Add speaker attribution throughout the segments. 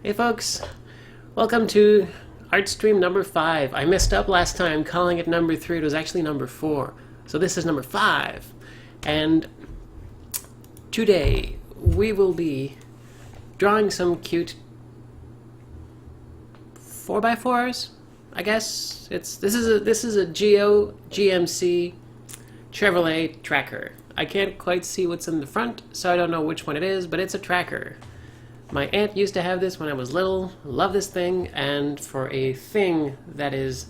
Speaker 1: Hey folks, welcome to ArtStream number 5. I messed up last time calling it number 3, it was actually number 4. So this is number 5. And today we will be drawing some cute 4x4s, I guess. This is a GMC Chevrolet tracker. I can't quite see what's in the front, so I don't know which one it is, but it's a tracker. My aunt used to have this when I was little. Love this thing, and for a thing that is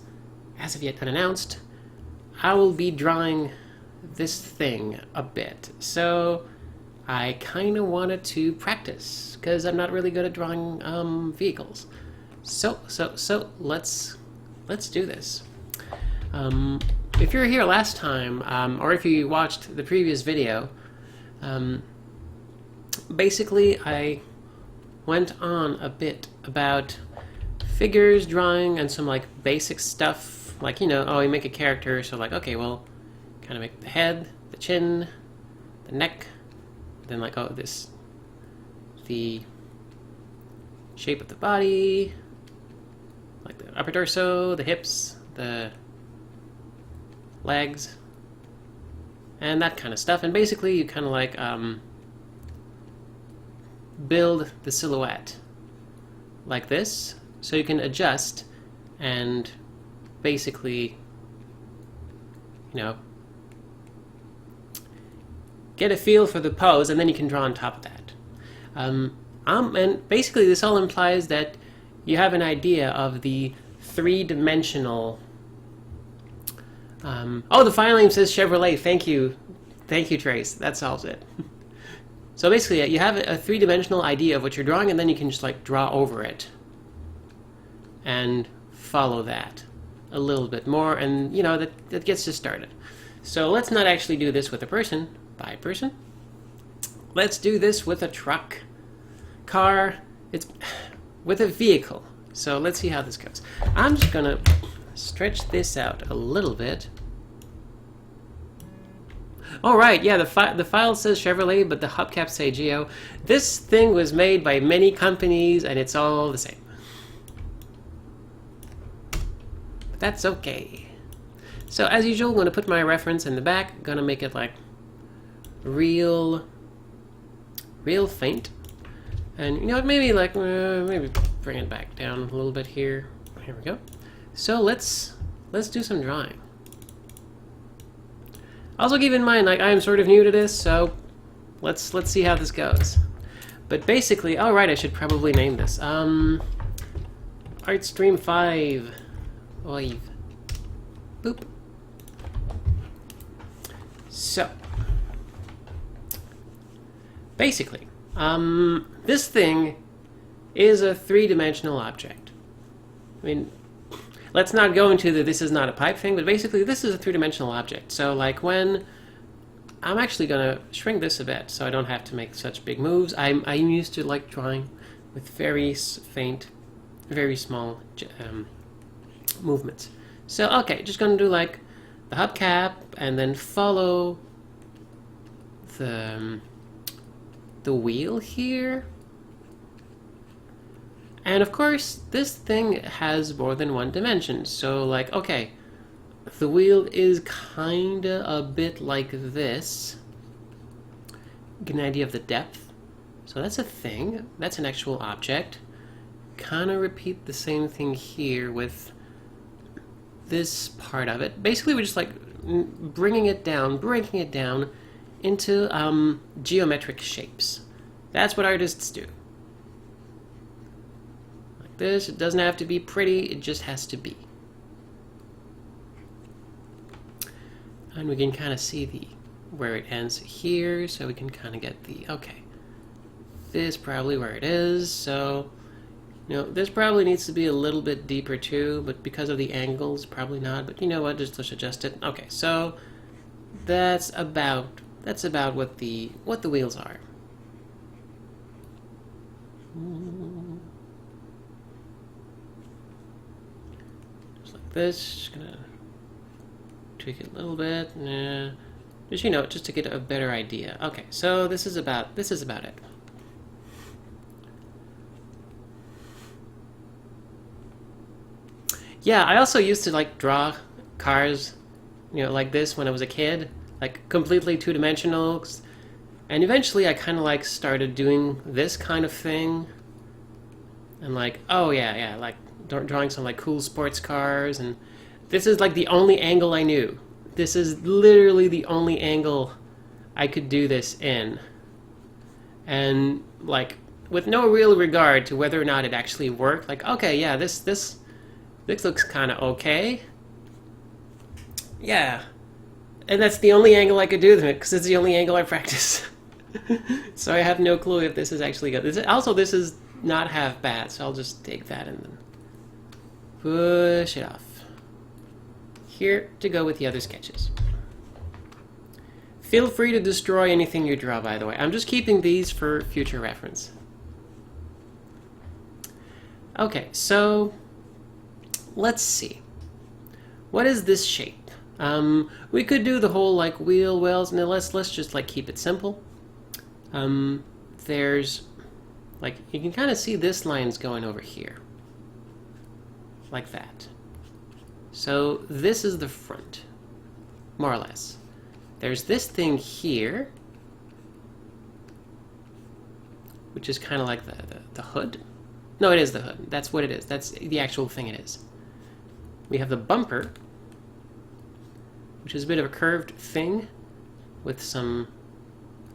Speaker 1: as of yet unannounced, I will be drawing this thing a bit. So I kind of wanted to practice because I'm not really good at drawing vehicles. So let's do this. If you were here last time, or if you watched the previous video, basically I went on a bit about figures drawing and some like basic stuff, like, you know, oh, you make a character, so like, okay, well, kind of make the head, the chin, the neck, then like, oh, the shape of the body, like the upper torso, the hips, the legs, and that kind of stuff. And basically you kind of like build the silhouette like this, so you can adjust and basically, you know, get a feel for the pose, and then you can draw on top of that. And basically this all implies that you have an idea of the three-dimensional oh, the file name says Chevrolet. Thank you, Trace. That solves it. So basically, you have a three-dimensional idea of what you're drawing, and then you can just like draw over it and follow that a little bit more, and you know, that gets you started. So let's not actually do this with a person, by person. Let's do this with a truck, car. It's with a vehicle. So let's see how this goes. I'm just gonna stretch this out a little bit. Oh right, yeah, the file says Chevrolet, but the hubcaps say Geo. This thing was made by many companies, and it's all the same. But that's okay. So as usual, I'm going to put my reference in the back. Going to make it like real faint. And you know what, maybe like maybe bring it back down a little bit here. Here we go. So let's do some drawing. Also keep in mind, like, I am sort of new to this, so let's see how this goes. But basically, all right, I should probably name this. ArtStream 5. Oy. Boop. So basically, this thing is a three-dimensional object. I mean, let's not go into this is not a pipe thing, but basically this is a three-dimensional object. So like when I'm actually going to shrink this a bit so I don't have to make such big moves. I'm used to like drawing with very faint, very small movements. So okay, just going to do like the hubcap and then follow the wheel here. And of course, this thing has more than one dimension. So like, okay, the wheel is kinda a bit like this. Get an idea of the depth. So that's a thing. That's an actual object. Kinda repeat the same thing here with this part of it. Basically, we're just like breaking it down into geometric shapes. That's what artists do. This, it doesn't have to be pretty, it just has to be. And we can kind of see where it ends here, so we can kind of get okay, this is probably where it is. So you know, this probably needs to be a little bit deeper too, but because of the angles, probably not. But you know what, just let's adjust it. Okay, so that's about what the wheels are. This, just gonna tweak it a little bit, just, you know, just to get a better idea. Okay, so this is about it. Yeah, I also used to like draw cars, like this when I was a kid, like completely two-dimensional. And eventually I kind of like started doing this kind of thing. And like, oh yeah, like drawing some like cool sports cars. And this is like the only angle I knew. This is literally the only angle I could do this in. And like, with no real regard to whether or not it actually worked. Like, okay, yeah, this looks kind of okay. Yeah. And that's the only angle I could do them because it's the only angle I practice. So I have no clue if this is actually good. Also, this is not half bad, so I'll just take that and then push it off. Here to go with the other sketches. Feel free to destroy anything you draw, by the way. I'm just keeping these for future reference. Okay, so let's see. What is this shape? We could do the whole like wheel wells, and let's just like keep it simple. There's like you can kind of see this line's going over here, like that. So this is the front, more or less. There's this thing here, which is kind of like the hood. No, it is the hood. That's what it is. That's the actual thing it is. We have the bumper, which is a bit of a curved thing with some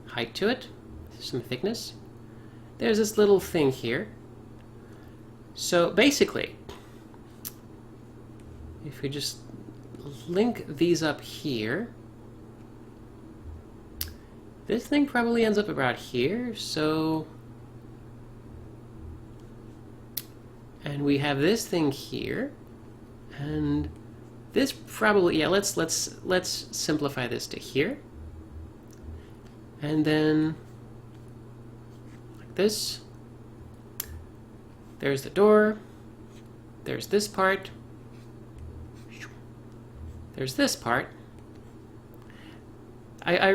Speaker 1: height to it, some thickness. There's this little thing here. So basically, if we just link these up here, this thing probably ends up about here, so... And we have this thing here, and this probably, yeah, let's simplify this to here. And then, like this. There's the door. There's this part. There's this part. I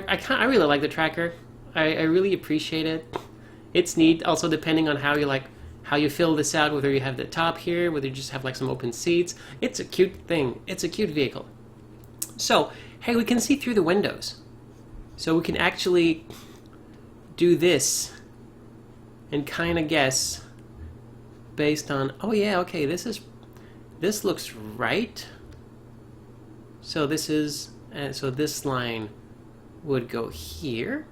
Speaker 1: really like the tracker. I really appreciate it. It's neat. Also, depending on how you fill this out, whether you have the top here, whether you just have like some open seats. It's a cute thing. It's a cute vehicle. So, hey, we can see through the windows. So we can actually do this and kind of guess based on, oh yeah, okay, this looks right. So this is, so this line would go here.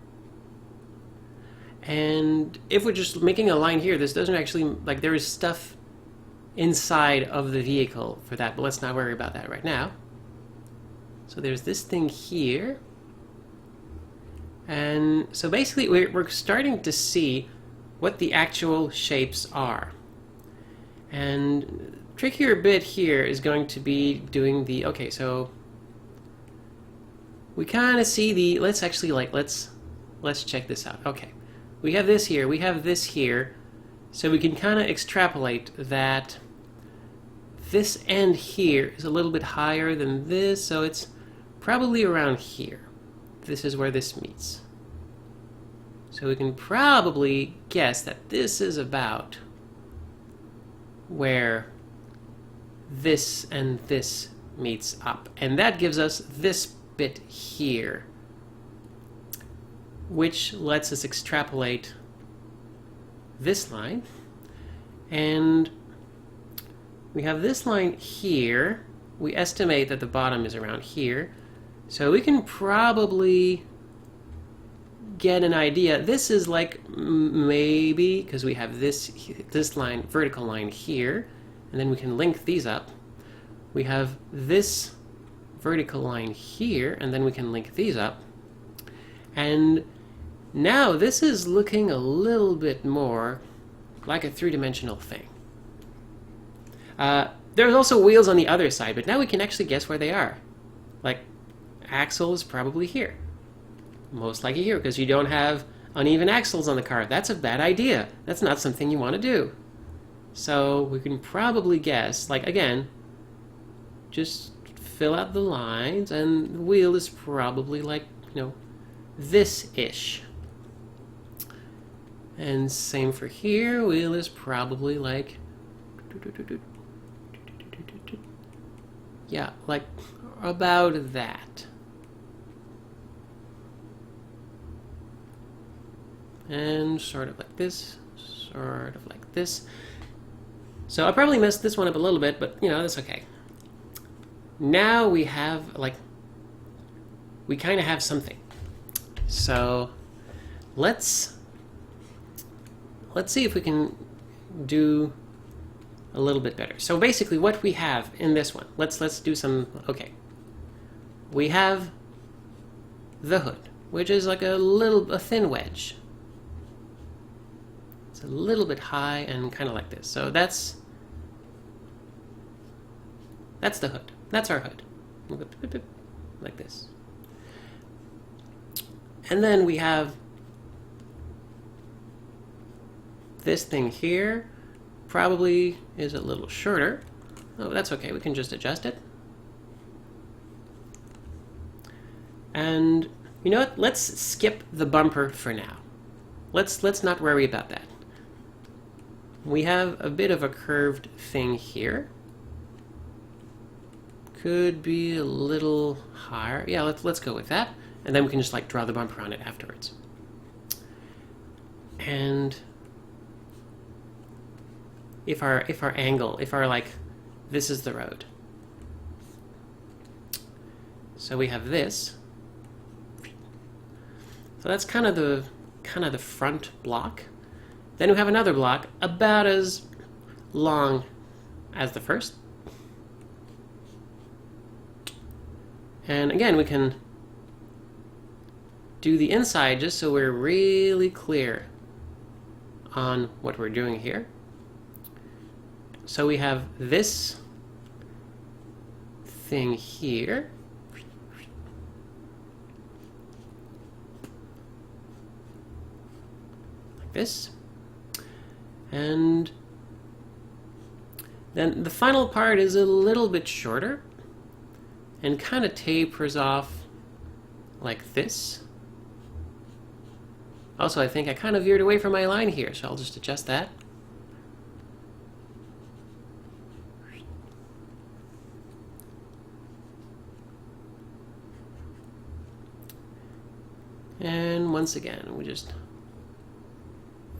Speaker 1: And if we're just making a line here, this doesn't actually, like there is stuff inside of the vehicle for that, but let's not worry about that right now. So there's this thing here. And so basically we're starting to see what the actual shapes are. And trickier bit here is going to be doing the, okay, so we kind of see the, let's actually like, let's check this out. Okay. We have this here, we have this here, so we can kind of extrapolate that this end here is a little bit higher than this, so it's probably around here. This is where this meets. So we can probably guess that this is about where this and this meets up. And that gives us this bit here, which lets us extrapolate this line. And we have this line here. We estimate that the bottom is around here. So we can probably get an idea. This is like maybe, because we have this line, vertical line here, and then we can link these up. We have this vertical line here, and then we can link these up. And now this is looking a little bit more like a three-dimensional thing. There's also wheels on the other side, but now we can actually guess where they are. Like, axle is probably here. Most likely here, because you don't have uneven axles on the car. That's a bad idea. That's not something you want to do. So we can probably guess, like, again, just fill out the lines, and the wheel is probably like, this-ish. And same for here, wheel is probably like Yeah, like about that. And sort of like this, sort of like this. So I probably messed this one up a little bit, but you know, that's okay. Now we have, like, we kind of have something. So let's see if we can do a little bit better. So basically what we have in this one, let's do some, okay. We have the hood, which is like a thin wedge. It's a little bit high and kind of like this. So that's the hood. That's our hood. Like this. And then we have this thing here. Probably is a little shorter. Oh, that's okay. We can just adjust it. And you know what? Let's skip the bumper for now. Let's not worry about that. We have a bit of a curved thing here. Could be a little higher. Yeah, let's go with that. And then we can just like draw the bumper on it afterwards. And if our angle, like, this is the road. So we have this. So that's kind of the front block. Then we have another block about as long as the first. And again, we can do the inside just so we're really clear on what we're doing here. So we have this thing here. Like this. And then the final part is a little bit shorter and kind of tapers off like this. Also, I think I kind of veered away from my line here, so I'll just adjust that. And once again, we just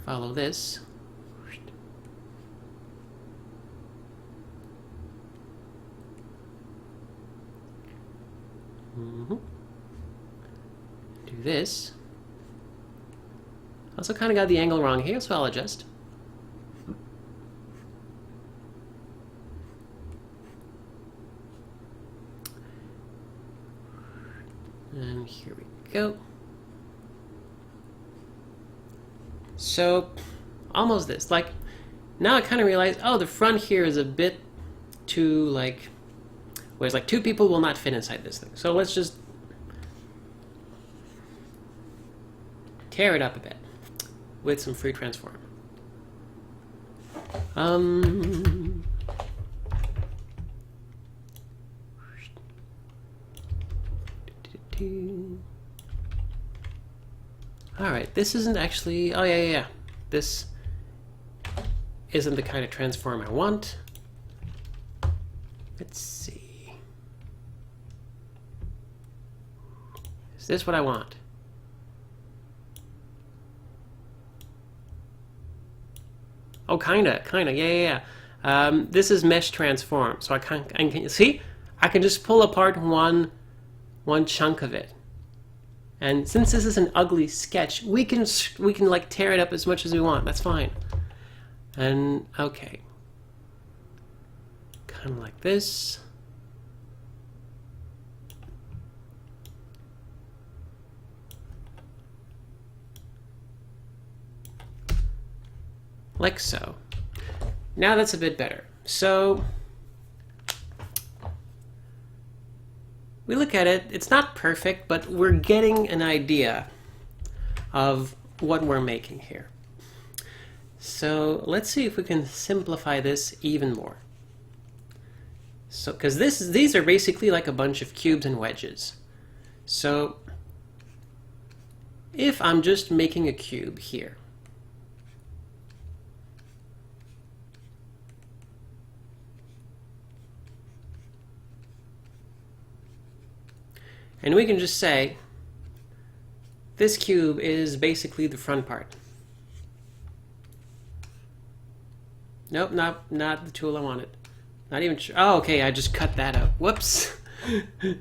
Speaker 1: follow this. Do this. Also kind of got the angle wrong here, so I'll adjust. And here we go. So, almost this. Like, now I kind of realize, oh, the front here is a bit too, like, whereas like 2 people will not fit inside this thing. So let's just tear it up a bit with some free transform. Alright, this isn't actually... Oh, yeah. This isn't the kind of transform I want. Let's see. Is this what I want? Oh, kinda, yeah. This is mesh transform, so I can see, I can just pull apart one chunk of it. And since this is an ugly sketch, we can like tear it up as much as we want. That's fine. And okay, kind of like this. Like so. Now that's a bit better. So we look at it, it's not perfect, but we're getting an idea of what we're making here. So let's see if we can simplify this even more. So, because these are basically like a bunch of cubes and wedges. So if I'm just making a cube here, And we can just say this cube is basically the front part. Nope, not the tool I wanted. Not even sure. Oh, okay, I just cut that out. Whoops.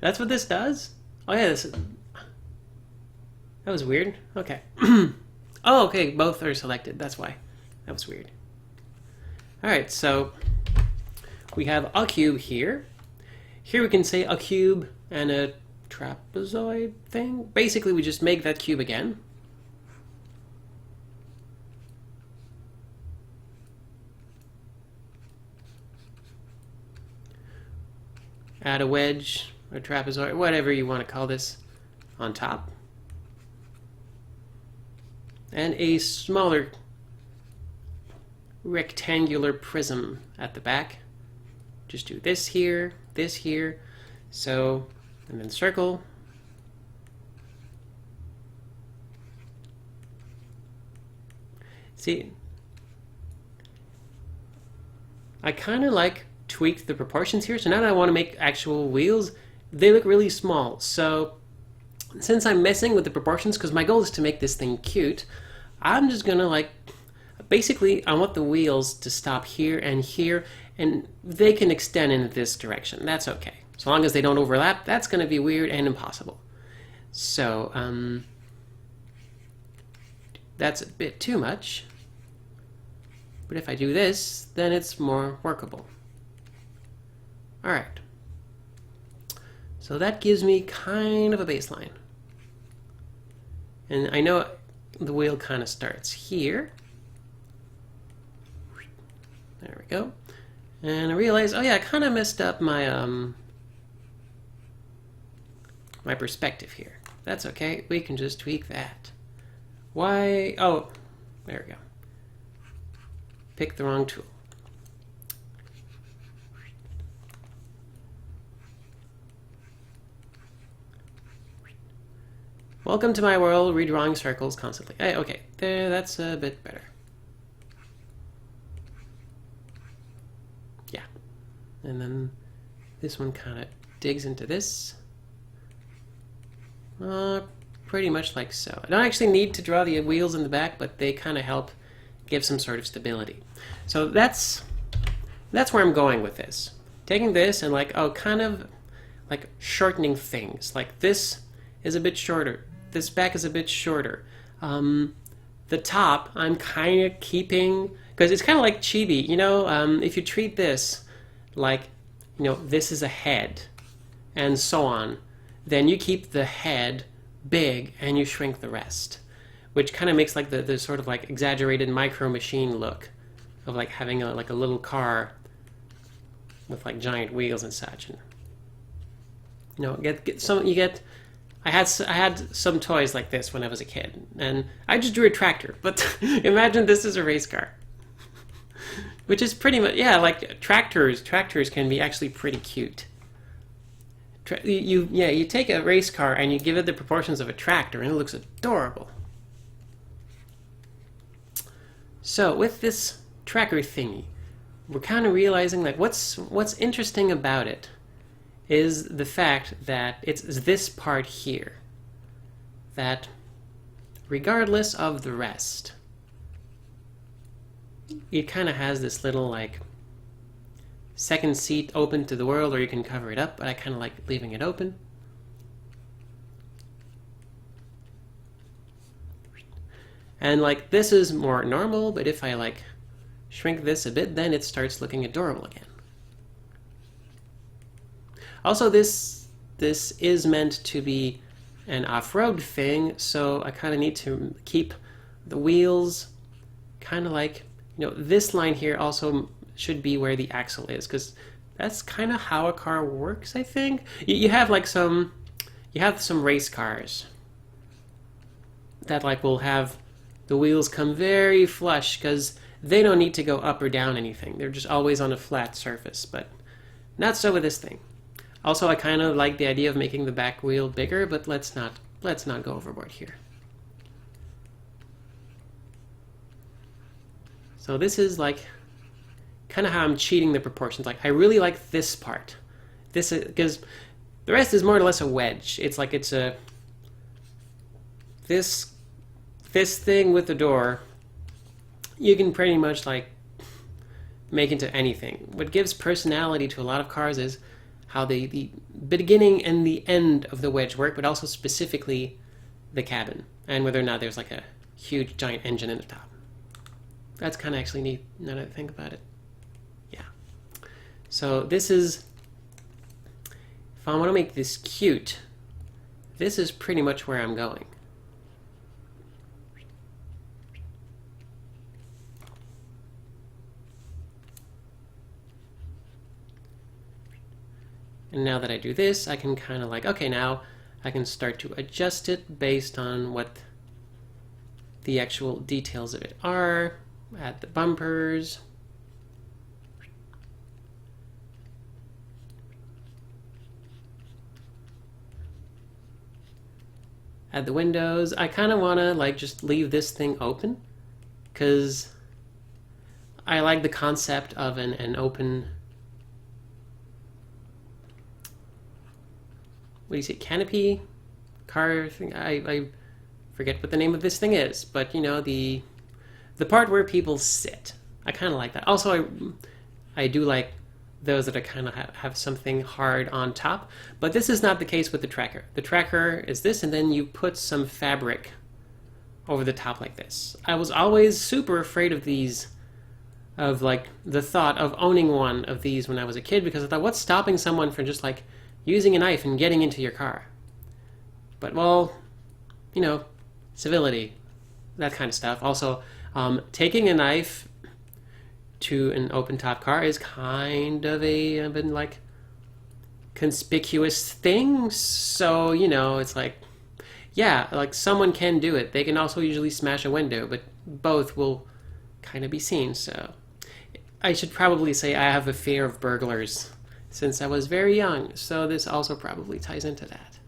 Speaker 1: That's what this does? Oh yeah, that was weird. Okay. Oh, okay, both are selected. That's why. That was weird. Alright, so we have a cube here. Here we can say a cube and a trapezoid thing. Basically, we just make that cube again. Add a wedge, or trapezoid, whatever you want to call this, on top. And a smaller rectangular prism at the back. Just do this here, so, and then circle. See, I kind of like tweaked the proportions here, so now that I want to make actual wheels, they look really small. So since I'm messing with the proportions, because my goal is to make this thing cute, I'm just gonna like, basically I want the wheels to stop here, and they can extend in this direction. That's okay. So long as they don't overlap, that's gonna be weird and impossible. So that's a bit too much. But if I do this, then it's more workable. All right. So that gives me kind of a baseline. And I know the wheel kind of starts here. There we go. And I realize, oh yeah, I kind of messed up my my perspective here. That's okay. We can just tweak that. Why? Oh, there we go. Pick the wrong tool. Welcome to my world, redrawing circles constantly. Hey, okay, there, that's a bit better. Yeah. And then this one kind of digs into this. Pretty much like so. I don't actually need to draw the wheels in the back, but they kind of help give some sort of stability. So that's where I'm going with this. Taking this and like, oh, kind of like shortening things. Like this is a bit shorter. This back is a bit shorter. The top, I'm kind of keeping, because it's kind of like chibi, you know, if you treat this like, you know, this is a head, and so on, then you keep the head big and you shrink the rest, which kind of makes like the sort of like exaggerated micro machine look of like having a like a little car with like giant wheels and such. And you know, I had some toys like this when I was a kid, and I just drew a tractor. But imagine this is a race car, which is pretty much, yeah, like tractors can be actually pretty cute. You take a race car and you give it the proportions of a tractor, and it looks adorable. So with this tracker thingy, we're kind of realizing like what's interesting about it is the fact that it's this part here that, regardless of the rest, it kind of has this little like second seat open to the world, or you can cover it up, but I kind of like leaving it open. And like this is more normal, but if I like shrink this a bit, then it starts looking adorable again. Also, this is meant to be an off-road thing, so I kind of need to keep the wheels kind of like, you know, this line here also should be where the axle is, because that's kind of how a car works, I think. You have like some race cars that like will have the wheels come very flush because they don't need to go up or down anything. They're just always on a flat surface, but not so with this thing. Also, I kind of like the idea of making the back wheel bigger, but let's not go overboard here. So this is like kind of how I'm cheating the proportions. Like I really like this part. This is because The rest is more or less a wedge. It's like it's a this thing with the door. You can pretty much like make into anything. What gives personality to a lot of cars is how the beginning and the end of the wedge work, but also specifically the cabin and whether or not there's like a huge giant engine in the top. That's kind of actually neat now that I think about it. Yeah. So this is, if I want to make this cute, this is pretty much where I'm going. And now that I do this, I can kind of like, okay, now I can start to adjust it based on what the actual details of it are. Add the bumpers. Add the windows. I kind of want to like just leave this thing open because I like the concept of an open, what do you say, canopy car thing? I forget what the name of this thing is, but you know, the part where people sit. I kind of like that. Also, I do like those that are kind of have something hard on top, but this is not the case with the Tracker. The Tracker is this, and then you put some fabric over the top like this. I was always super afraid of these, of like the thought of owning one of these when I was a kid, because I thought, what's stopping someone from just like using a knife and getting into your car? But well, you know, civility, that kind of stuff. Also, taking a knife to an open top car is kind of a like conspicuous thing. So, you know, it's like, yeah, like someone can do it. They can also usually smash a window, but both will kind of be seen. So I should probably say I have a fear of burglars since I was very young. So this also probably ties into that.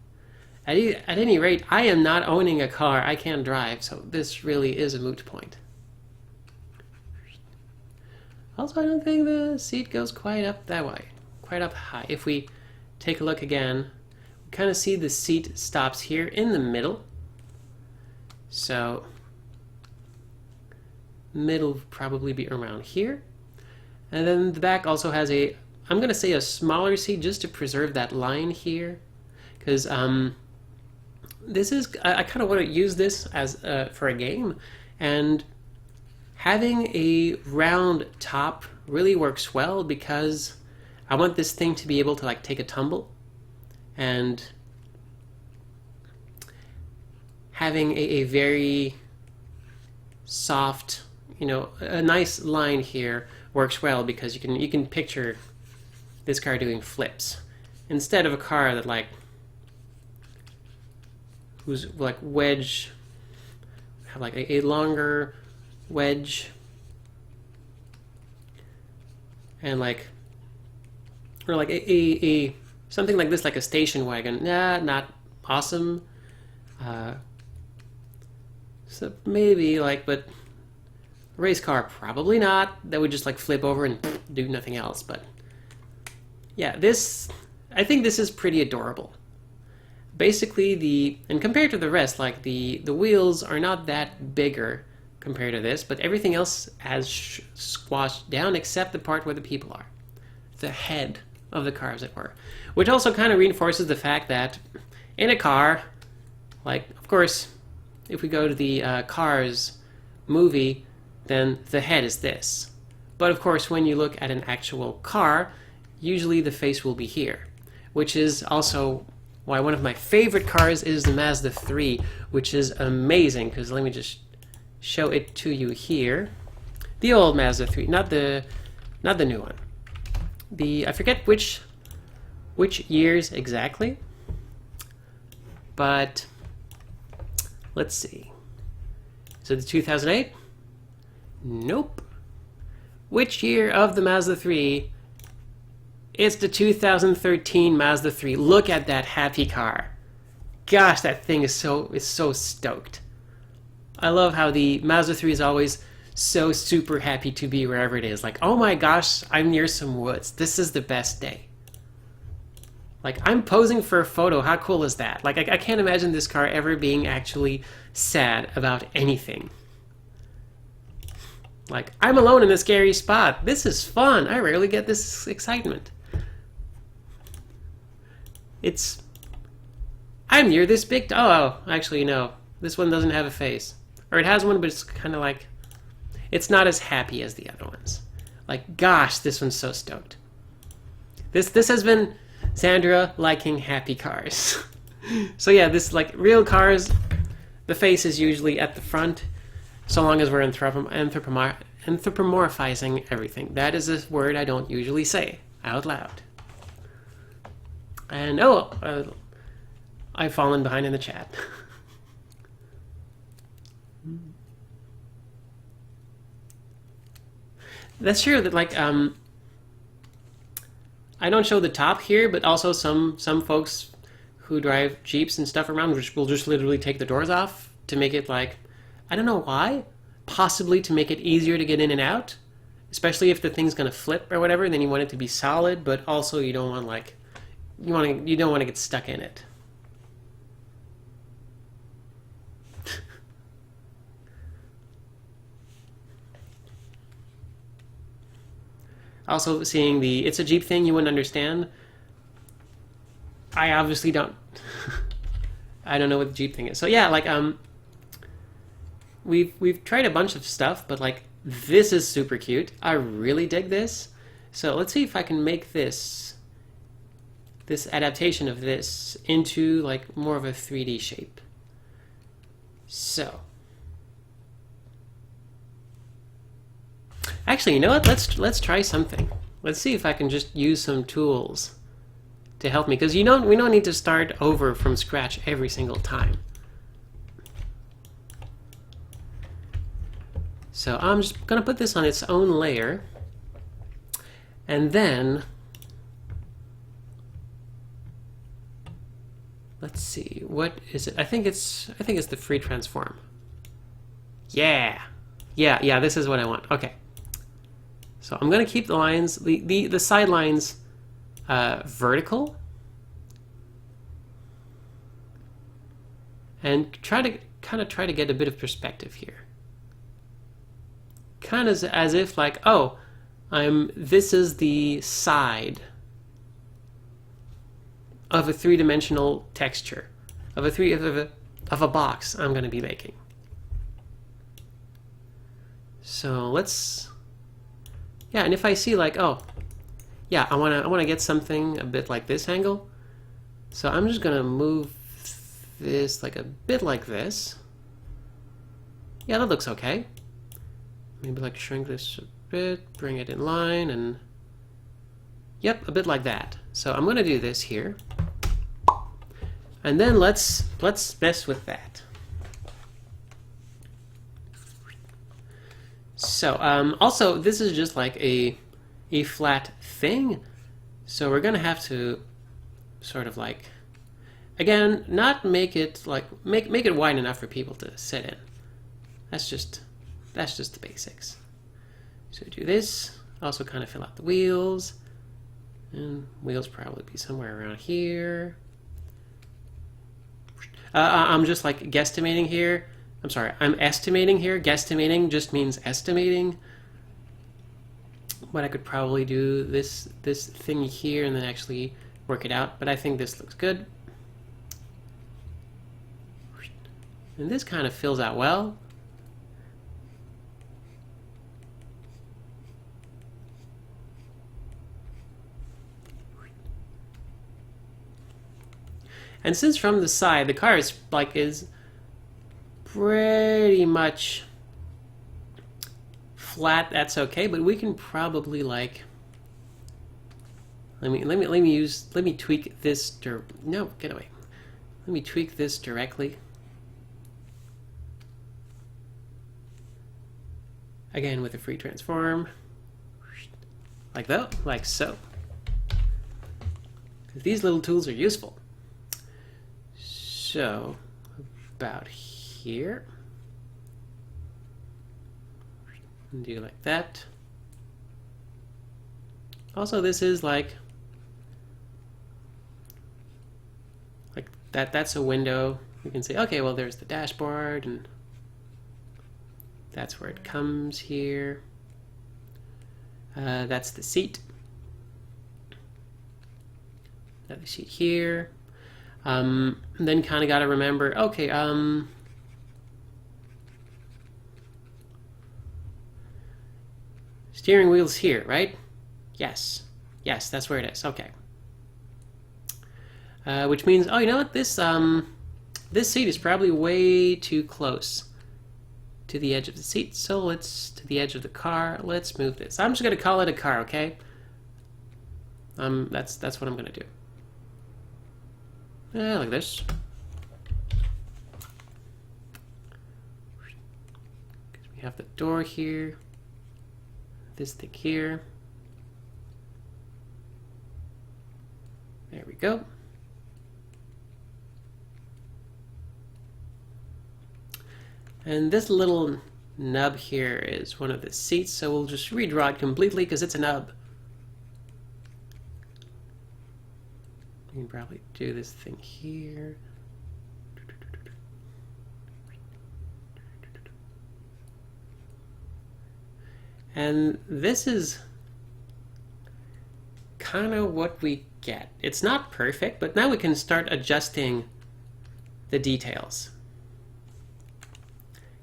Speaker 1: At any rate, I am not owning a car. I can't drive, so this really is a moot point. Also, I don't think the seat goes quite up that way, quite up high. If we take a look again, we kind of see the seat stops here in the middle. So, middle would probably be around here. And then the back also has a, I'm going to say a smaller seat just to preserve that line here. Because this is, I kind of want to use this as for a game. And having a round top really works well because I want this thing to be able to like take a tumble, and having a very soft, you know, a nice line here works well because you can picture this car doing flips instead of a car that like who's like wedge, have like a longer wedge and like, or like a something like this, like a station wagon. Nah, not awesome. So maybe like, but race car probably not. That would just like flip over and do nothing else. But yeah, this, I think this is pretty adorable. Basically and compared to the rest, like the wheels are not that bigger compared to this, but everything else has squashed down except the part where the people are. The head of the car, as it were. Which also kind of reinforces the fact that in a car, like, of course, if we go to the Cars movie, then the head is this. But of course, when you look at an actual car, usually the face will be here. Which is also why one of my favorite cars is the Mazda 3, which is amazing, because let me just show it to you here. The old Mazda 3, not the new one. I forget which years exactly, but let's see. So the 2008? Nope. Which year of the Mazda 3? It's the 2013 Mazda 3. Look at that happy car. Gosh, that thing is so stoked. I love how the Mazda 3 is always so super happy to be wherever it is. Like, oh my gosh, I'm near some woods. This is the best day. Like, I'm posing for a photo. How cool is that? Like, I can't imagine this car ever being actually sad about anything. Like, I'm alone in a scary spot. This is fun. I rarely get this excitement. I'm near this big... Oh, actually, no. This one doesn't have a face. Or it has one, but it's kind of like... It's not as happy as the other ones. Like, gosh, this one's so stoked. This has been Sandra liking happy cars. So yeah, this, like, real cars, the face is usually at the front, so long as we're anthropomorphizing everything. That is a word I don't usually say out loud. And, I've fallen behind in the chat. That's true that, like, I don't show the top here, but also some folks who drive Jeeps and stuff around will just literally take the doors off to make it, like, I don't know why, possibly to make it easier to get in and out, especially if the thing's gonna flip or whatever. Then you want it to be solid, but also you don't want, like, you don't want to get stuck in it. Also, seeing the "it's a Jeep" thing, you wouldn't understand. I obviously don't. I don't know what the Jeep thing is. So yeah, like, we've tried a bunch of stuff, but, like, this is super cute. I really dig this. So let's see if I can make this adaptation of this into, like, more of a 3D shape. So actually, you know what? Let's try something. Let's see if I can just use some tools to help me, because we don't need to start over from scratch every single time. So I'm just gonna put this on its own layer, and then let's see, what is it? I think it's the free transform. Yeah, this is what I want. Okay. So I'm going to keep the lines, the side lines vertical, and try to get a bit of perspective here. Kind of as if, like, oh, this is the side of a three-dimensional texture of a box I'm going to be making. So let's. Yeah, and if I see, like, oh, yeah, I wanna get something a bit like this angle, so I'm just gonna move this like a bit like this. Yeah, that looks okay. Maybe, like, shrink this a bit, bring it in line, and yep, a bit like that. So I'm gonna do this here, and then let's mess with that. So, also, this is just like a flat thing, so we're gonna have to sort of, like, again, not make it, like, make it wide enough for people to sit in. That's just the basics. So do this, also kind of fill out the wheels, and wheels probably be somewhere around here. I'm just, like, guesstimating here. I'm sorry, I'm estimating here. Guesstimating just means estimating. But I could probably do this thing here and then actually work it out. But I think this looks good. And this kind of fills out well. And since from the side the car is pretty much flat, that's okay, but we can probably, like, let me tweak this no, get away. Let me tweak this directly. Again with a free transform. Like that, like so. These little tools are useful. So about here, and do like that. Also, this is, like, that's a window. We can say, okay, well, there's the dashboard, and that's where it comes here. That's the seat. Another seat here. Then kind of got to remember, okay, steering wheel's here, right? Yes. Yes, that's where it is. Okay. Which means, oh, you know what? This seat is probably way too close to the edge of the seat. So let's, to the edge of the car, let's move this. I'm just going to call it a car, okay? That's what I'm going to do. Like this. We have the door here. This thing here. There we go. And this little nub here is one of the seats, so we'll just redraw it completely because it's a nub. You can probably do this thing here. And this is kind of what we get. It's not perfect, but now we can start adjusting the details.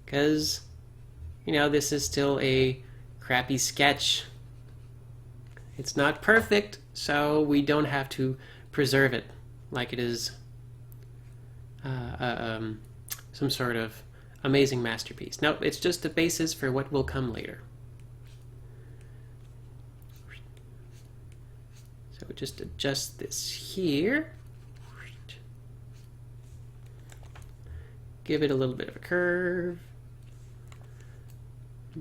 Speaker 1: Because, you know, this is still a crappy sketch. It's not perfect, so we don't have to preserve it like it is some sort of amazing masterpiece. No, it's just the basis for what will come later. So we just adjust this here. Give it a little bit of a curve.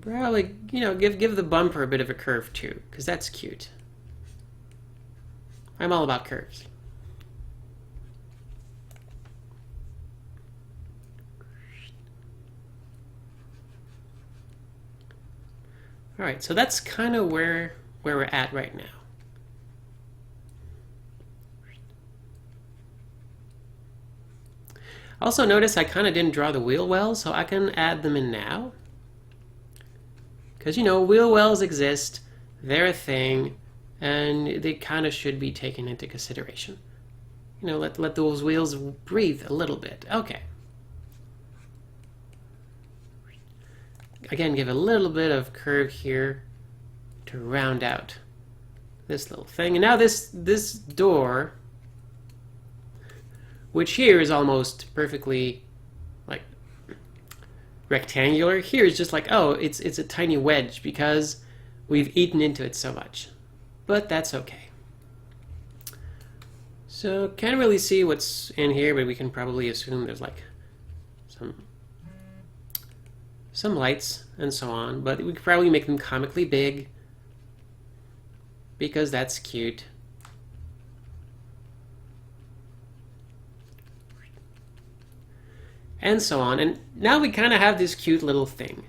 Speaker 1: Probably, you know, give the bumper a bit of a curve too, because that's cute. I'm all about curves. All right, so that's kind of where we're at right now. Also notice I kind of didn't draw the wheel wells, so I can add them in now. Because, you know, wheel wells exist, they're a thing, and they kind of should be taken into consideration. You know, let those wheels breathe a little bit. Okay. Again, give a little bit of curve here to round out this little thing. And now this door, which here is almost perfectly like rectangular, here is just like, oh, it's a tiny wedge because we've eaten into it so much. But that's okay. So can't really see what's in here, but we can probably assume there's like some lights and so on, but we could probably make them comically big because that's cute. And so on. And now we kind of have this cute little thing.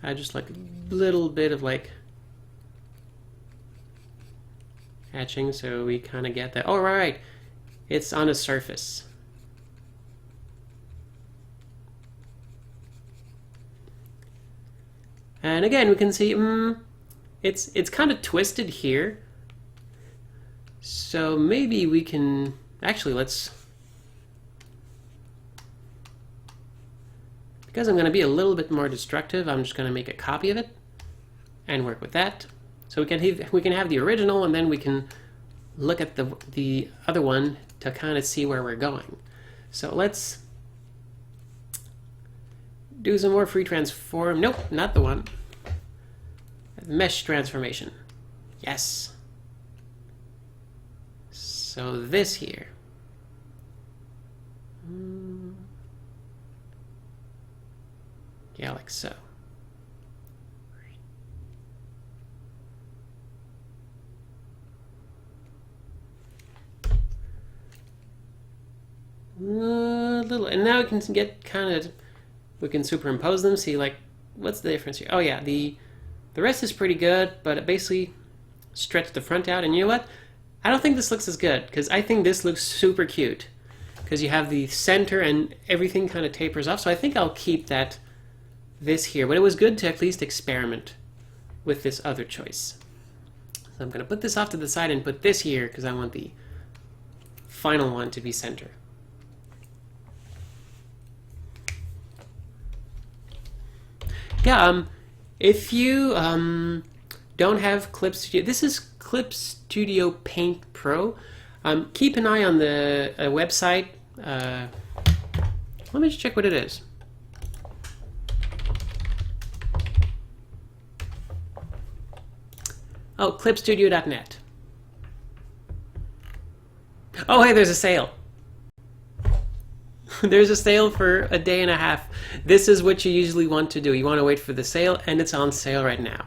Speaker 1: I just like a little bit of like hatching, so we kind of get that. Oh, right. It's on a surface. And again, we can see it's kind of twisted here. So maybe we can actually because I'm going to be a little bit more destructive, I'm just going to make a copy of it and work with that. So we can have the original, and then we can look at the other one to kind of see where we're going. So let's do some more free transform. Nope, not the one. Mesh transformation. Yes. So this here. Yeah, like so. Little, and now we can get kind of We can superimpose them, see like, what's the difference here? Oh yeah, the rest is pretty good, but it basically stretched the front out. And you know what? I don't think this looks as good, because I think this looks super cute. Because you have the center and everything kind of tapers off. So I think I'll keep this here. But it was good to at least experiment with this other choice. So I'm going to put this off to the side and put this here, because I want the final one to be center. Yeah, if you don't have Clip Studio, this is Clip Studio Paint Pro. Keep an eye on the website. Let me just check what it is. Oh, clipstudio.net. Oh, hey, there's a sale. There's a sale for a day and a half. This is what you usually want to do. You want to wait for the sale, and it's on sale right now.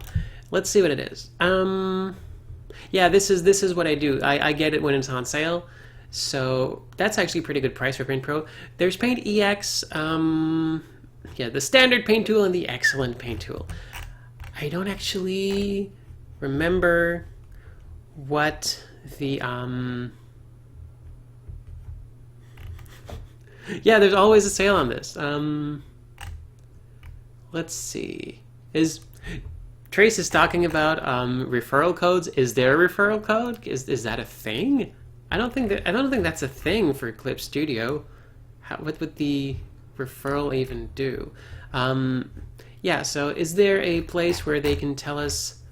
Speaker 1: Let's see what it is. Yeah, this is what I do. I get it when it's on sale. So that's actually a pretty good price for Paint Pro. There's Paint EX, yeah, the standard paint tool and the excellent paint tool. I don't actually remember what the yeah, there's always a sale on this. Let's see. Trace is talking about referral codes. Is there a referral code? Is that a thing? I don't think that's a thing for Clip Studio. What would the referral even do? Yeah, so is there a place where they can tell us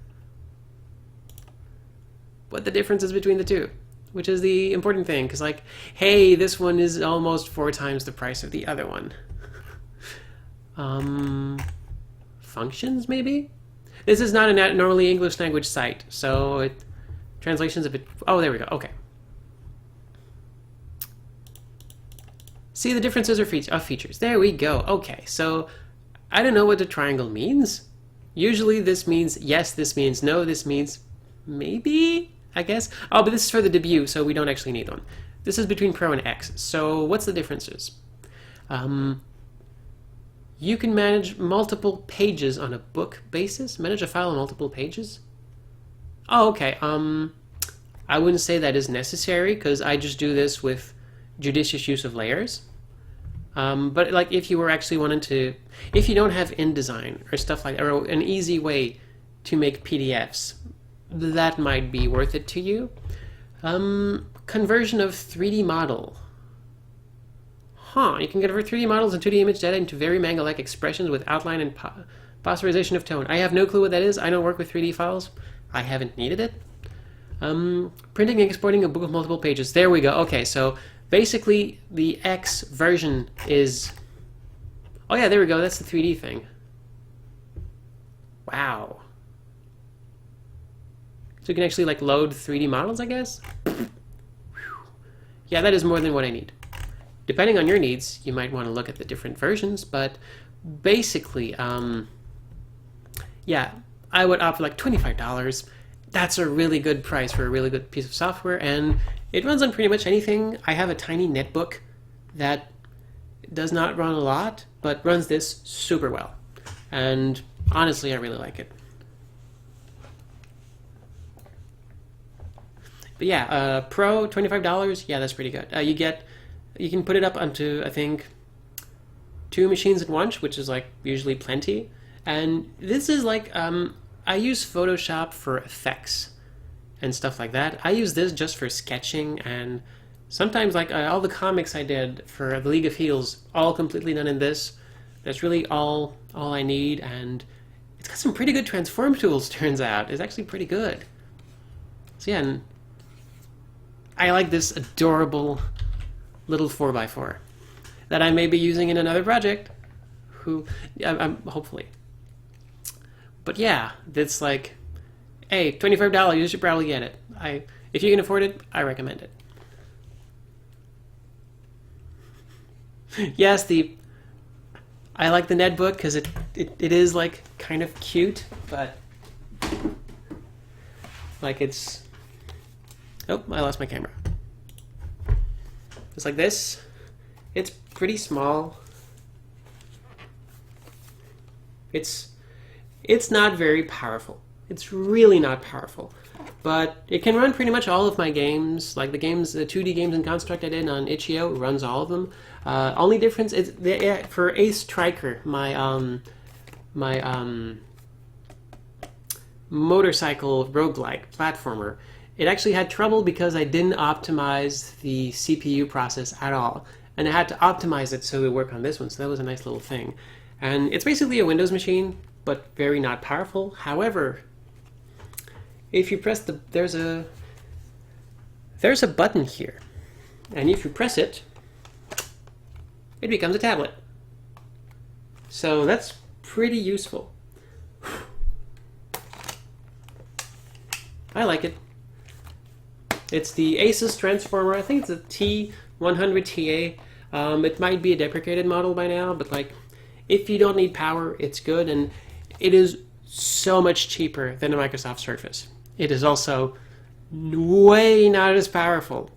Speaker 1: what the difference is between the two? Which is the important thing, because like, hey, this one is almost 4 times the price of the other one. Functions, maybe? This is not a normally English language site, so translation's a bit... Oh, there we go, okay. See the differences of features. There we go, okay. So, I don't know what the triangle means. Usually this means yes, this means no, this means maybe? I guess. Oh, but this is for the debut, so we don't actually need one. This is between Pro and X. So what's the differences? You can manage multiple pages on a book basis. Manage a file on multiple pages? Oh, okay. I wouldn't say that is necessary, because I just do this with judicious use of layers. But like if you were actually wanting to, if you don't have InDesign or stuff like that, or an easy way to make PDFs, that might be worth it to you. Conversion of 3D model. Huh, you can convert 3D models and 2D image data into very manga-like expressions with outline and posterization of tone. I have no clue what that is. I don't work with 3D files. I haven't needed it. Printing and exporting a book with multiple pages. There we go. Okay, so basically the X version is... Oh yeah, there we go. That's the 3D thing. Wow. So you can actually like load 3D models, I guess? Yeah, that is more than what I need. Depending on your needs, you might want to look at the different versions, but basically, yeah, I would opt for like $25. That's a really good price for a really good piece of software, and it runs on pretty much anything. I have a tiny netbook that does not run a lot, but runs this super well. And honestly, I really like it. But yeah, Pro, $25, yeah, that's pretty good. You can put it up onto, I think, 2 machines at once, which is like usually plenty. And this is like, I use Photoshop for effects and stuff like that. I use this just for sketching, and sometimes like all the comics I did for the League of Heels, all completely done in this. That's really all I need, and it's got some pretty good transform tools, turns out. It's actually pretty good. So yeah, and I like this adorable little 4x4 that I may be using in another project. Hopefully. But yeah, it's like, hey, $25, you should probably get it. If you can afford it, I recommend it. Yes, I like the netbook because it is like kind of cute, but like it's... Oh, I lost my camera. It's like this. It's pretty small. It's not very powerful. It's really not powerful. But it can run pretty much all of my games. Like the 2D games in Construct I did on itch.io, it runs all of them. Only difference is for Ace Striker, my motorcycle roguelike platformer. It actually had trouble because I didn't optimize the CPU process at all. And I had to optimize it so it would work on this one. So that was a nice little thing. And it's basically a Windows machine, but very not powerful. However, if you press there's a button here. And if you press it, it becomes a tablet. So that's pretty useful. I like it. It's the Asus Transformer. I think it's a T100TA. It might be a deprecated model by now, but like, if you don't need power, it's good, and it is so much cheaper than a Microsoft Surface. It is also way not as powerful.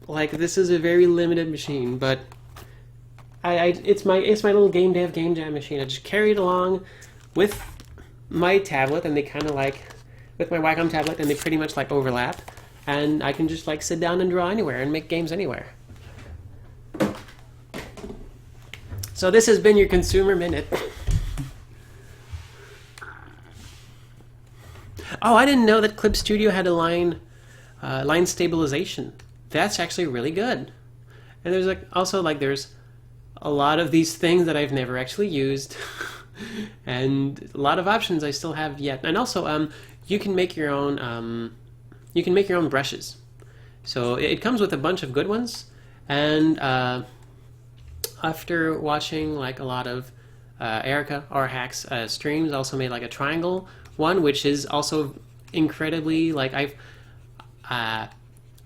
Speaker 1: Like, this is a very limited machine, but it's my little game jam machine. I just carry it along with my tablet, and they kind of like with my Wacom tablet, and they pretty much like overlap, and I can just like sit down and draw anywhere and make games anywhere. So this has been your Consumer Minute. Oh, I didn't know that Clip Studio had a line stabilization. That's actually really good. And there's there's a lot of these things that I've never actually used, and a lot of options I still have yet. And also, you can make your own brushes. So it comes with a bunch of good ones, and after watching like a lot of Erica or Hacks streams, also made like a triangle one, which is also incredibly like I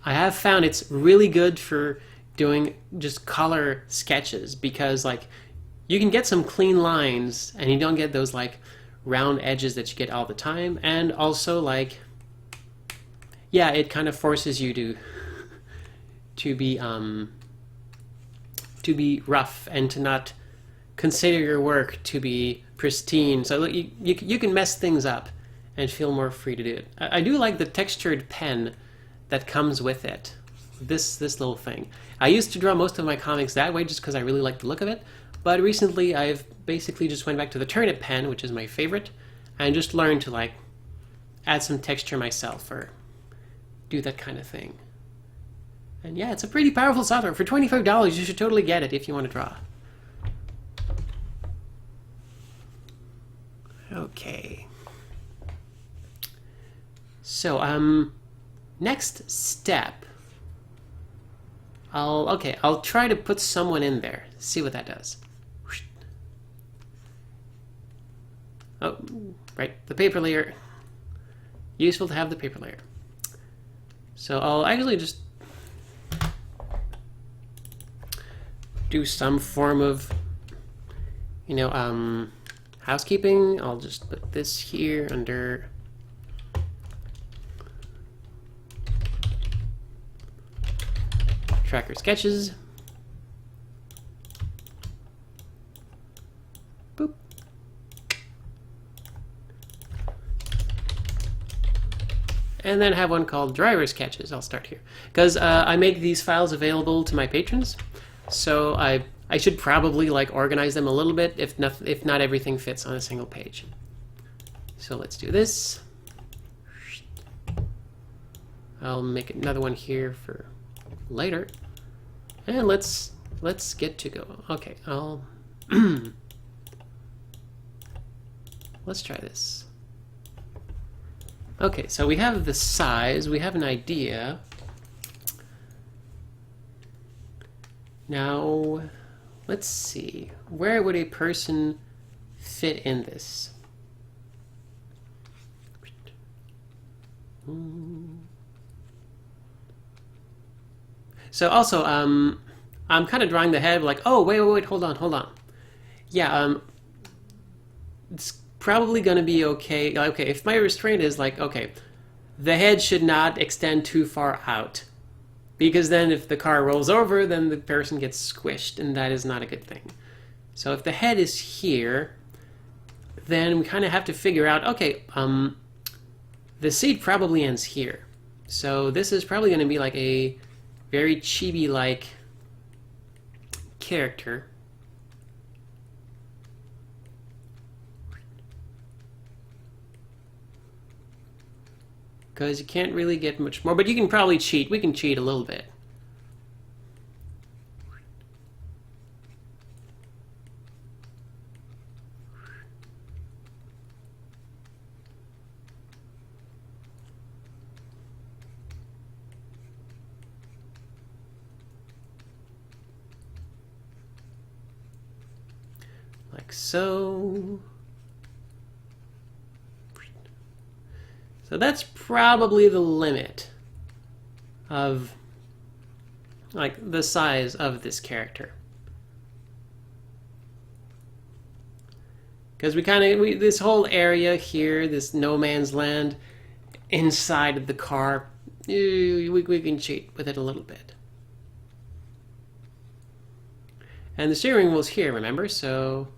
Speaker 1: have found it's really good for doing just color sketches, because like you can get some clean lines and you don't get those like round edges that you get all the time, and also like, yeah, it kind of forces you to be rough and to not consider your work to be pristine. So you can mess things up and feel more free to do it. I do like the textured pen that comes with it. This little thing. I used to draw most of my comics that way just because I really like the look of it, but recently I've basically just went back to the Turnip pen, which is my favorite, and just learned to like add some texture myself or do that kind of thing. And yeah, it's a pretty powerful software. For $25, you should totally get it if you want to draw. Okay. So, next step. I'll try to put someone in there. See what that does. Oh, right, the paper layer. Useful to have the paper layer. So I'll actually just do some form of, housekeeping. I'll just put this here under Tracker Sketches. Boop. And then have one called Driver Sketches. I'll start here because I make these files available to my patrons. So I should probably like organize them a little bit if not everything fits on a single page. So let's do this. I'll make another one here for later. And let's get to go. Okay, I'll let's try this. Okay, so we have the size, we have an idea. Now, let's see. Where would a person fit in this? So also, I'm kind of drawing the head like, oh, wait, hold on. Yeah, it's probably going to be okay. Okay, if my restraint is like, okay, the head should not extend too far out. Because then if the car rolls over, then the person gets squished, and that is not a good thing. So if the head is here, then we kind of have to figure out, okay, the seed probably ends here. So this is probably going to be like a very chibi-like character. Because you can't really get much more, but you can probably cheat. We can cheat a little bit. Like so. So that's probably the limit of like the size of this character. Because we kind of, this whole area here, this no man's land inside of the car, we can cheat with it a little bit. And the steering wheel's here, remember? So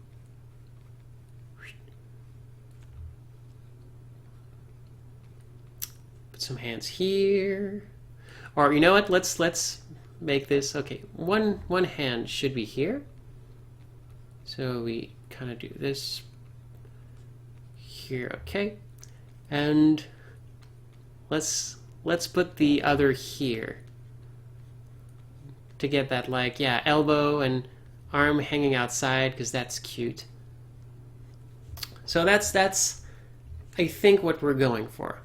Speaker 1: put some hands here. Or you know what? Let's make this okay. One hand should be here. So we kind of do this here, okay? And let's put the other here to get that, like, yeah, elbow and arm hanging outside, because that's cute. So that's I think what we're going for.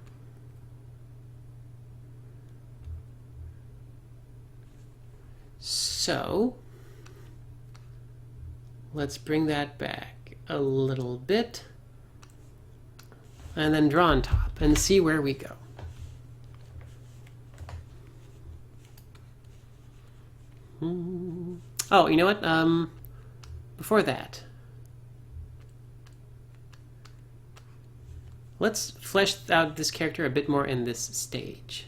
Speaker 1: So let's bring that back a little bit and then draw on top and see where we go. Oh, you know what? Before that, let's flesh out this character a bit more in this stage.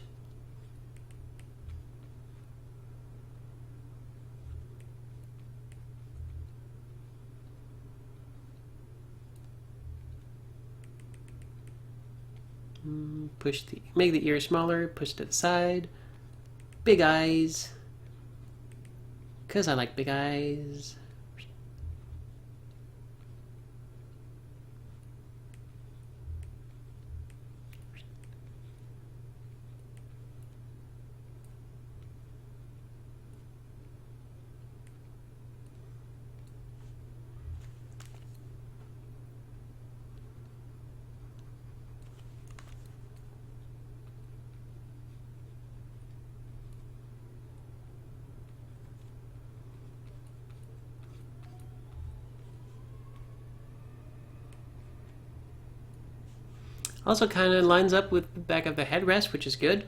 Speaker 1: Make the ear smaller, push to the side. Big eyes. Because I like big eyes. Also kind of lines up with the back of the headrest, which is good.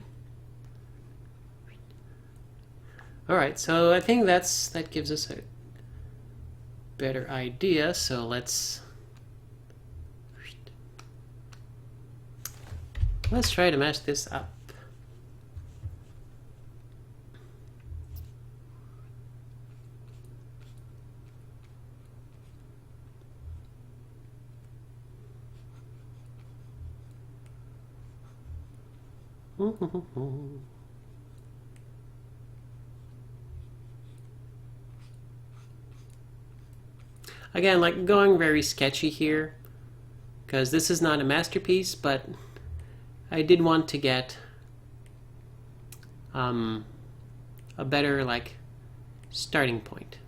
Speaker 1: Alright, so I think that gives us a better idea, so let's try to match this up. Again, like going very sketchy here, because this is not a masterpiece, but I did want to get a better like starting point.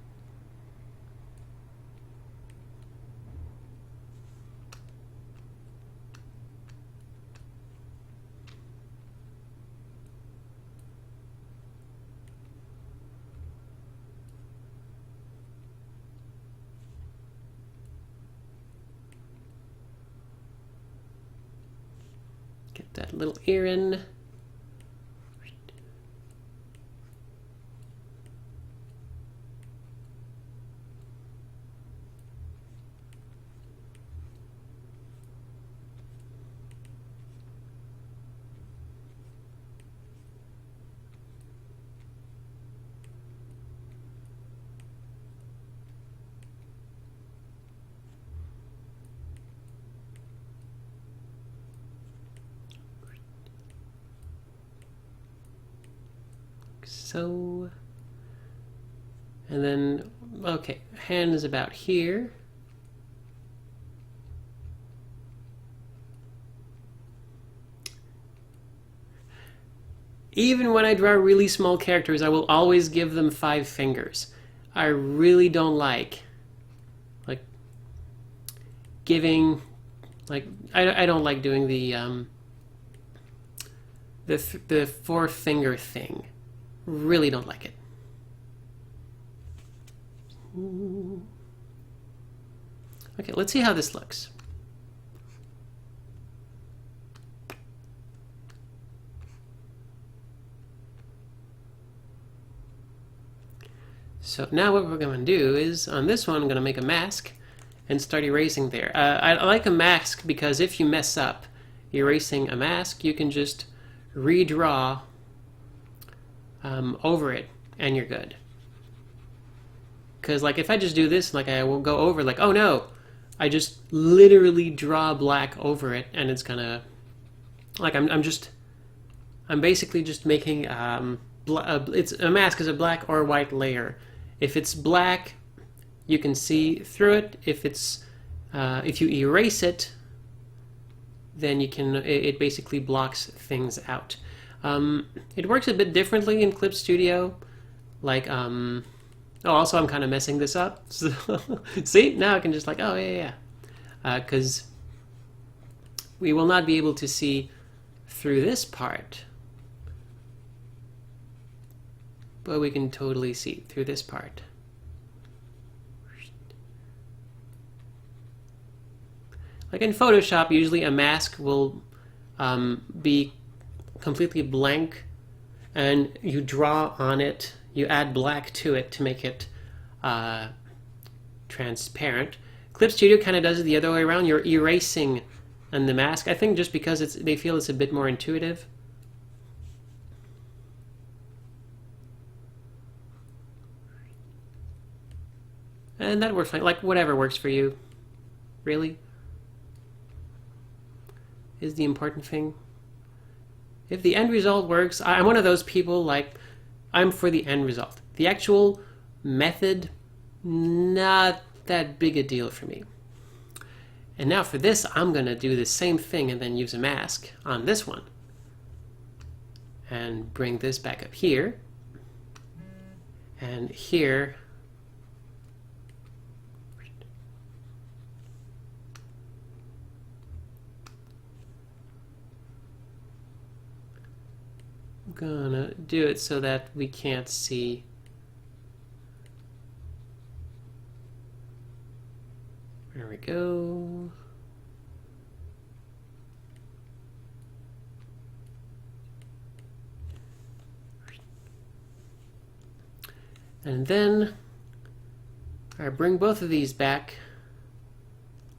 Speaker 1: Get that little ear in. so. And then, okay, hand is about here. Even when I draw really small characters, I will always give them 5 fingers. I really don't like giving, I don't like doing the 4-finger thing. Really don't like it. Okay, let's see how this looks. So now what we're going to do is, on this one, I'm going to make a mask and start erasing there. I like a mask because if you mess up erasing a mask, you can just redraw over it and you're good. Because like if I just do this, like I will go over, like, oh no, I just literally draw black over it and it's gonna, like I'm basically just making, it's a mask is a black or white layer. If it's black, you can see through it. If it's if you erase it, then you can. It basically blocks things out. It works a bit differently in Clip Studio. Like oh, also I'm kind of messing this up. So see, now I can just like, oh yeah, because we will not be able to see through this part. But we can totally see through this part. Like in Photoshop, usually a mask will be completely blank and you draw on it, you add black to it to make it transparent. Clip Studio kind of does it the other way around. You're erasing on the mask, I think just because they feel it's a bit more intuitive. And that works fine. Like, whatever works for you, really, is the important thing. If the end result works, I'm one of those people, like, I'm for the end result. The actual method, not that big a deal for me. And now for this, I'm going to do the same thing and then use a mask on this one. And bring this back up here. And here. Gonna do it so that we can't see. There we go. And then I bring both of these back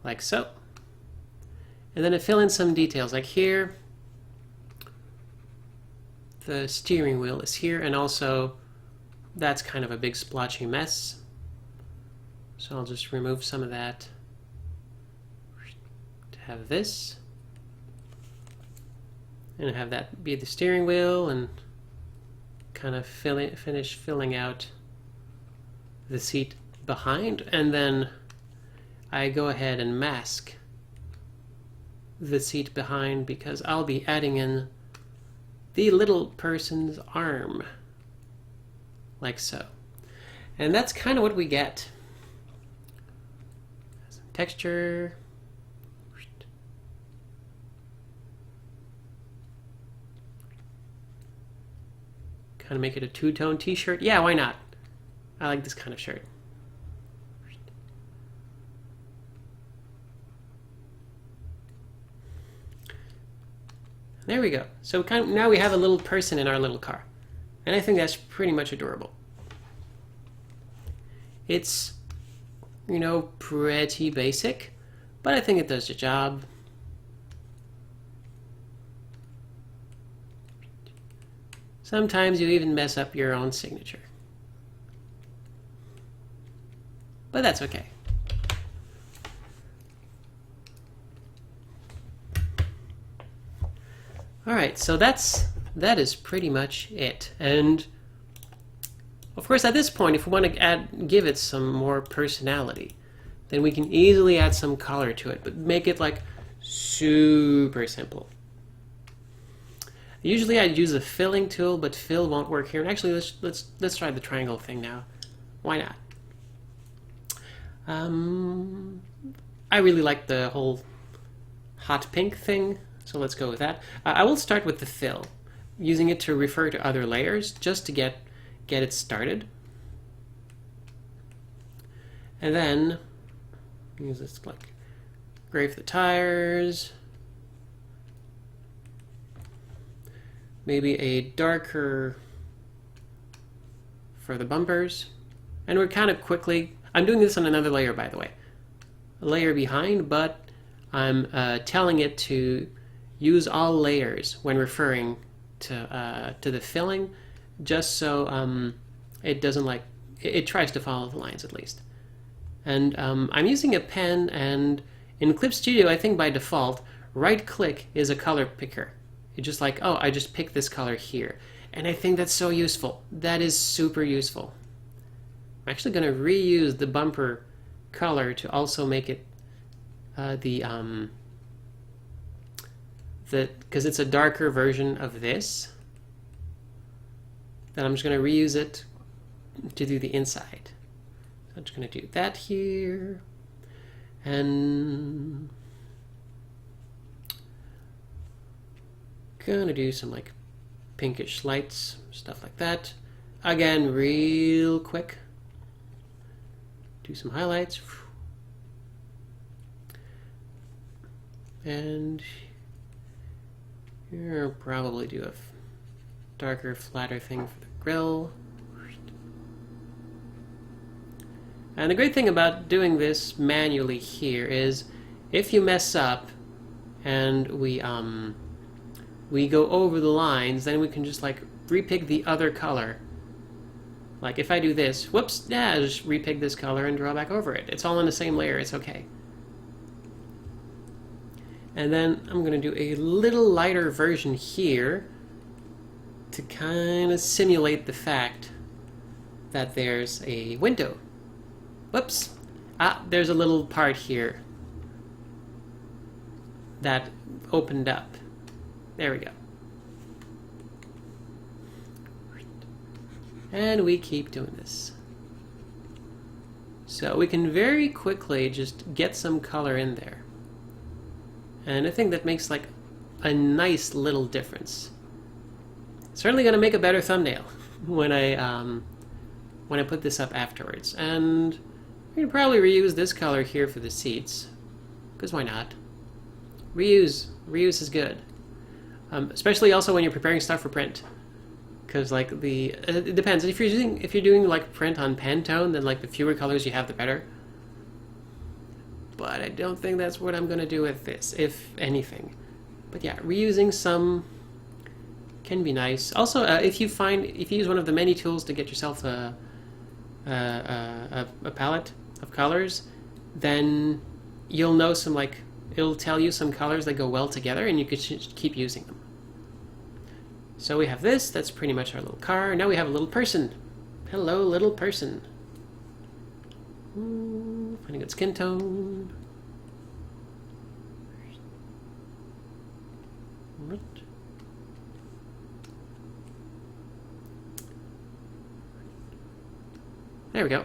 Speaker 1: like so. And then I fill in some details, like here. The steering wheel is here, and also that's kind of a big splotchy mess. So I'll just remove some of that to have this. And have that be the steering wheel and kind of finish filling out the seat behind. And then I go ahead and mask the seat behind because I'll be adding in the little person's arm, like so. And that's kind of what we get. Some texture. Kind of make it a two-tone t-shirt. Yeah, why not? I like this kind of shirt. There we go. So now we have a little person in our little car. And I think that's pretty much adorable. It's, you know, pretty basic, but I think it does the job. Sometimes you even mess up your own signature. But that's okay. All right, so that is pretty much it. And Of course, at this point, if we want to give it some more personality, then we can easily add some color to it, but make it like super simple. Usually I'd use a filling tool, but fill won't work here. And actually, let's try the triangle thing now. Why not? I really like the whole hot pink thing, so let's go with that. I will start with the fill, using it to refer to other layers just to get it started. And then use this like gray for the tires. Maybe a darker for the bumpers. And we're kind of quickly, I'm doing this on another layer, by the way. A layer behind, but I'm telling it to use all layers when referring to the filling, just so it doesn't like, it tries to follow the lines at least. And I'm using a pen, and in Clip Studio, I think by default, right click is a color picker. It's just like, oh, I just picked this color here. And I think that's so useful. That is super useful. I'm actually going to reuse the bumper color to also make it because it's a darker version of this. Then I'm just going to reuse it to do the inside. So I'm just going to do that here. And gonna do some like pinkish lights, stuff like that. Again, real quick. Do some highlights. And here, probably do a darker, flatter thing for the grill. And the great thing about doing this manually here is if you mess up and we go over the lines, then we can just like repick the other color. Like if I do this, whoops, yeah, just repick this color and draw back over it. It's all in the same layer, it's okay. And then I'm going to do a little lighter version here to kind of simulate the fact that there's a window. Whoops. There's a little part here that opened up. There we go. And we keep doing this. So we can very quickly just get some color in there. And I think that makes like a nice little difference. Certainly going to make a better thumbnail when I put this up afterwards. And we can probably reuse this color here for the seats, because why not? Reuse is good. Especially also when you're preparing stuff for print, because like it depends. If you're doing like print on Pantone, then like the fewer colors you have, the better. But I don't think that's what I'm gonna do with this, if anything. But yeah, reusing some can be nice. Also, if you use one of the many tools to get yourself a palette of colors, then you'll know some like. It'll tell you some colors that go well together, and you could keep using them. So we have this, that's pretty much our little car. Now we have a little person. Hello, little person. Finding a good skin tone. What? There we go.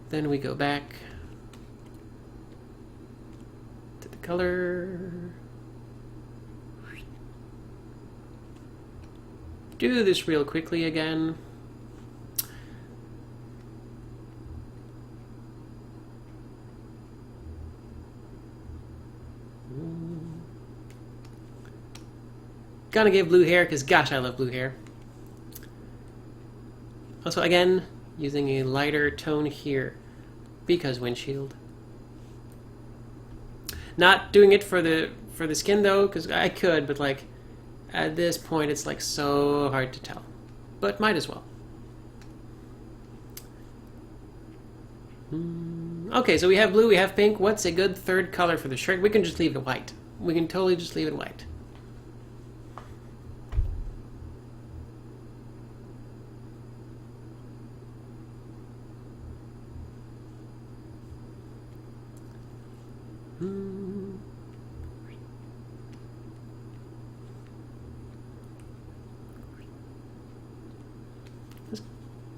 Speaker 1: Then we go back to the color. Do this real quickly again. Gonna give blue hair because gosh, I love blue hair. Also, again, using a lighter tone here because windshield. Not doing it for the skin though, because I could, but like at this point it's like so hard to tell. But might as well. Okay, so we have blue, we have pink. What's a good third color for the shirt? We can just leave it white. We can totally just leave it white.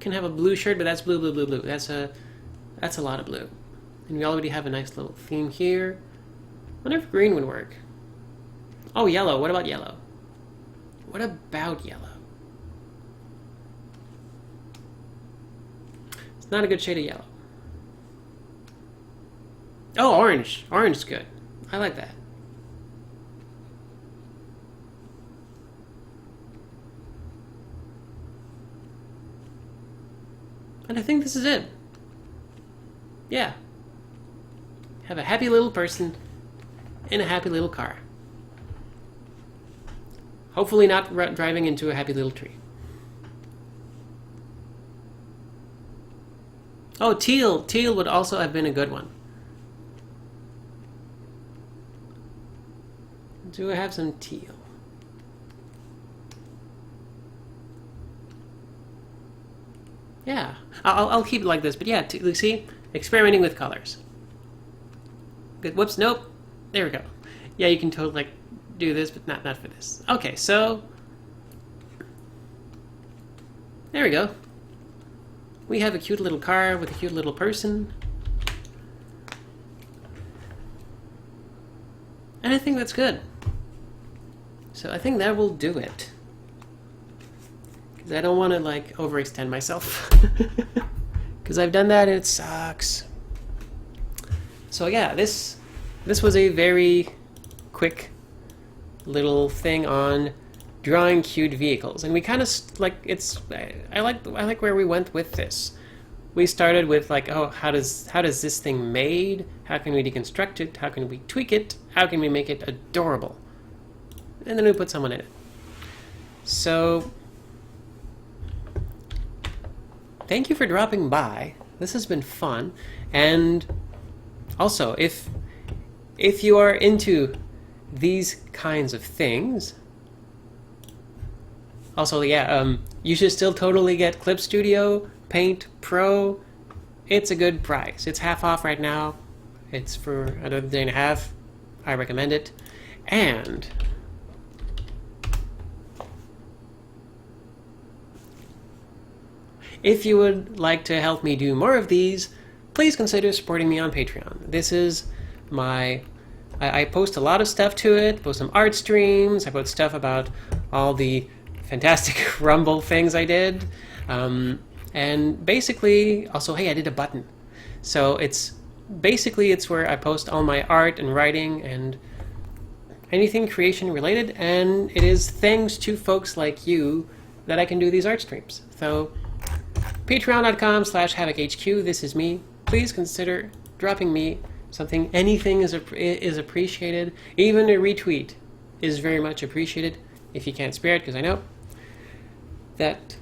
Speaker 1: can have a blue shirt, but that's blue, blue, blue, blue. That's a lot of blue. And we already have a nice little theme here. I wonder if green would work. Oh, yellow. What about yellow? What about yellow? It's not a good shade of yellow. Oh, orange. Orange is good. I like that. And I think this is it. Yeah. Have a happy little person in a happy little car. Hopefully not driving into a happy little tree. Oh, teal. Teal would also have been a good one. Do I have some teal? Yeah. I'll keep it like this, but yeah, see? Experimenting with colors. Good. Whoops, nope. There we go. Yeah, you can totally like do this, but not for this. Okay, so there we go. We have a cute little car with a cute little person. And I think that's good. So I think that will do it. Because I don't want to like overextend myself. Because I've done that and it sucks. So yeah, this was a very quick little thing on drawing cute vehicles, and we kind of like I like where we went with this. We started with like, oh, how does this thing made? How can we deconstruct it? How can we tweak it? How can we make it adorable? And then we put someone in it. So thank you for dropping by. This has been fun. And also, if you are into these kinds of things, also, yeah, you should still totally get Clip Studio Paint Pro. It's a good price. It's half off right now. It's for another day and a half. I recommend it. And if you would like to help me do more of these, please consider supporting me on Patreon. This is my... I post a lot of stuff to it, post some art streams, I post stuff about all the fantastic Rumble things I did. And basically, also, hey, I did a button. So it's where I post all my art and writing and anything creation related, and it is thanks to folks like you that I can do these art streams. So patreon.com/HavochHQ, this is me. Please consider dropping me something. Anything is appreciated. Even a retweet is very much appreciated if you can't spare it, because I know that,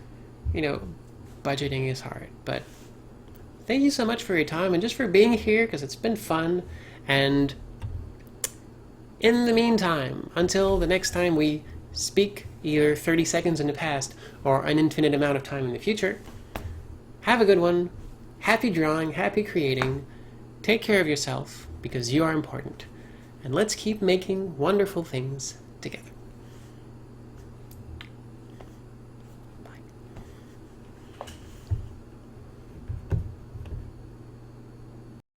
Speaker 1: budgeting is hard. But thank you so much for your time and just for being here, because it's been fun. And in the meantime, until the next time we speak, either 30 seconds in the past or an infinite amount of time in the future, have a good one. Happy drawing, happy creating. Take care of yourself, because you are important. And let's keep making wonderful things together.